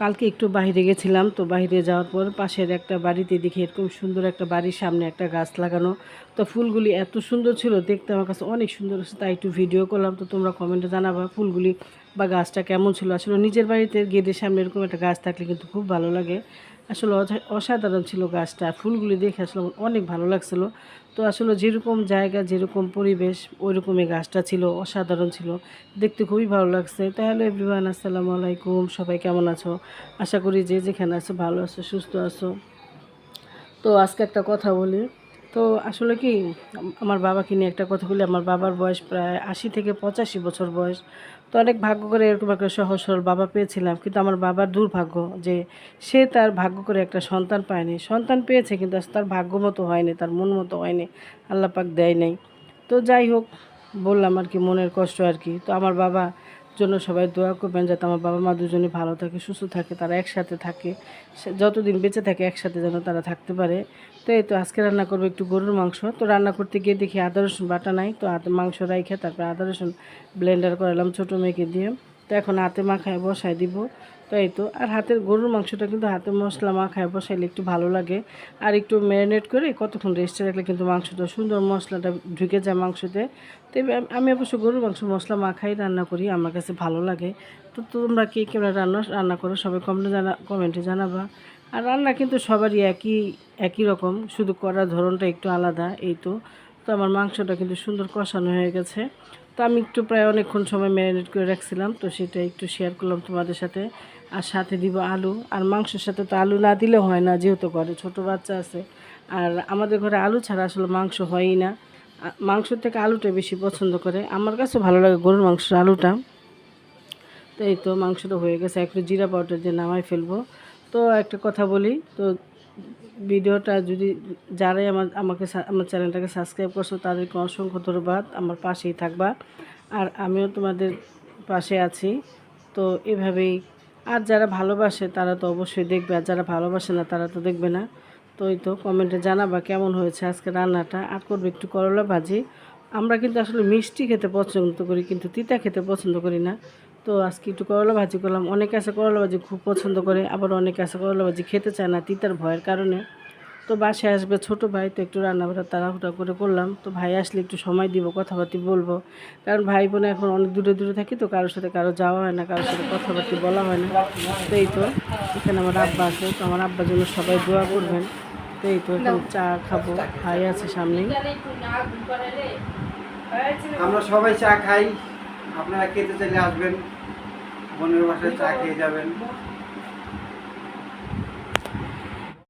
কালকে একটু বাইরে গেছিলাম, তো বাইরে যাওয়ার পর পাশের একটা বাড়িতে দেখি এরকম সুন্দর একটা বাড়ির সামনে একটা গাছ লাগানো। তো ফুলগুলি এত সুন্দর ছিল, দেখতে আমার কাছে অনেক সুন্দর লাগছে, তাই একটু ভিডিও করলাম। তো তোমরা কমেন্টে জানাবা ফুলগুলি বা গাছটা কেমন ছিল। আসলে নিজের বাড়িতে গেটের সামনে এরকম একটা গাছ থাকলে কিন্তু খুব ভালো লাগে। আসলে অসাধারণ ছিল গাছটা, ফুলগুলি দেখে আসলে আমার অনেক ভালো লাগছিল। তো আসলে যেরকম জায়গা যেরকম পরিবেশ ওই রকমই গাছটা ছিল, অসাধারণ ছিল, দেখতে খুবই ভালো লাগছে। তাহলে এভরিওয়ান, আসসালামু আলাইকুম, সবাই কেমন আছো? আশা করি যে যেখানে আছো ভালো আছো, সুস্থ আছো। তো আজকে একটা কথা বলি। তো আসলে কি, আমার বাবাকে নিয়ে একটা কথা বলি। আমার বাবার বয়স প্রায় 80 থেকে 85 বছর বয়স। তো অনেক ভাগ্য করে এরকম একটা সহজ সরল বাবা পেয়েছিলাম, কিন্তু আমার বাবার দুর্ভাগ্য যে সে তার ভাগ্য করে একটা সন্তান পায়নি। সন্তান পেয়েছে কিন্তু তার ভাগ্য মতো হয়নি, তার মন মতো হয়নি, আল্লাহ পাক দেয় নাই। তো যাই হোক, বললাম আর কি, মনের কষ্ট আর কি। তো আমার বাবা জন্য সবাই দোয়া করবেন, যাতে আমার বাবা মা দুজনে ভালো থাকে, সুস্থ থাকে, তারা একসাথে থাকে, যতদিন বেঁচে থাকে একসাথে যেন তারা থাকতে পারে। তো এই তো আজকে রান্না করবো একটু গরুর মাংস। তো রান্না করতে গিয়ে দেখি আদা রসুন বাটা নাই, তো মাংস রাইখে তারপরে আদা রসুন ব্লেন্ডার করালাম ছোটো মেয়েকে দিয়ে। তো এখন হাতে মাখায় বসায় দিব। তো এই তো, আর হাতের গরুর মাংসটা কিন্তু হাতে মশলা মাখায় বসাইলে একটু ভালো লাগে। আর একটু ম্যারিনেট করে কতক্ষণ রেস্টে রাখলে কিন্তু মাংসটা সুন্দর মশলাটা ঢুকে যায় মাংসতে। তো আমি অবশ্য গরুর মাংস মশলা মাখাই রান্না করি, আমার কাছে ভালো লাগে। তো তোমরা কে কেমন রান্না করো সবাই কমেন্টে জানাবা। আর রান্না কিন্তু সবারই একই একই রকম, শুধু করার ধরনটা একটু আলাদা। এই তো, তো আমার মাংসটা কিন্তু সুন্দর কষানো হয়ে গেছে। তো আমি একটু প্রায় অনেকক্ষণ সময় ম্যারিনেট করে রাখছিলাম, তো সেটা একটু শেয়ার করলাম তোমাদের সাথে। আর সাথে দিব আলু, আর মাংসের সাথে তো আলু না দিলে হয় না, যেহেতু ঘরে ছোটো বাচ্চা আছে। আর আমাদের ঘরে আলু ছাড়া আসলে মাংস হয়ই না। মাংসের থেকে আলুটা বেশি পছন্দ করে, আমার কাছে ভালো লাগে গরুর মাংসের আলুটা। তো এই তো মাংসটা হয়ে গেছে, একটু জিরা পাউডার দিয়ে নামাই ফেলবো। তো একটা কথা বলি, তো ভিডিওটা যদি যারাই আমার চ্যানেলটাকে সাবস্ক্রাইব করছো তাদেরকে অসংখ্য ধন্যবাদ, আমার পাশেই থাকবা। আর আমিও তোমাদের পাশে আছি। তো এভাবেই, আর যারা ভালোবাসে তারা তো অবশ্যই দেখবে, আর যারা ভালোবাসে না তারা তো দেখবে না। তো এই তো কমেন্টে জানাবা কেমন হয়েছে আজকে রান্নাটা। আর করবো একটু করলা ভাজি। আমরা কিন্তু আসলে মিষ্টি খেতে পছন্দ করি, কিন্তু তিতা খেতে পছন্দ করি না। তো আজকে একটু করলা ভাজি করলাম। অনেকে আছে করলা ভাজি খুব পছন্দ করে, আবার অনেকে আছে করলা ভাজি খেতে চায় না তিতার ভয়ের কারণে। তো বাসায় আসবে ছোটো ভাই, তো একটু রান্নাবান্না তাড়াহুড়া করে করলাম। তো ভাই আসলে একটু সময় দিব, কথাবার্তা বলবো। কারণ ভাই বোনে এখন অনেক দূরে দূরে থাকি, তো কারোর সাথে কারো যাওয়া হয় না, কারোর সাথে কথাবার্তা বলা হয় না। তো এই তো, এখানে আমার আব্বা আছে, তো আমার আব্বার জন্য সবাই দোয়া করবেন। তো এই তো এখন চা খাবো, ভাই আছে সামনেই। আমরা সবাই চা খাই, আপনারা খেতে চাইলে আসবেন, বোনের বাসায় চা খেয়ে যাবেন।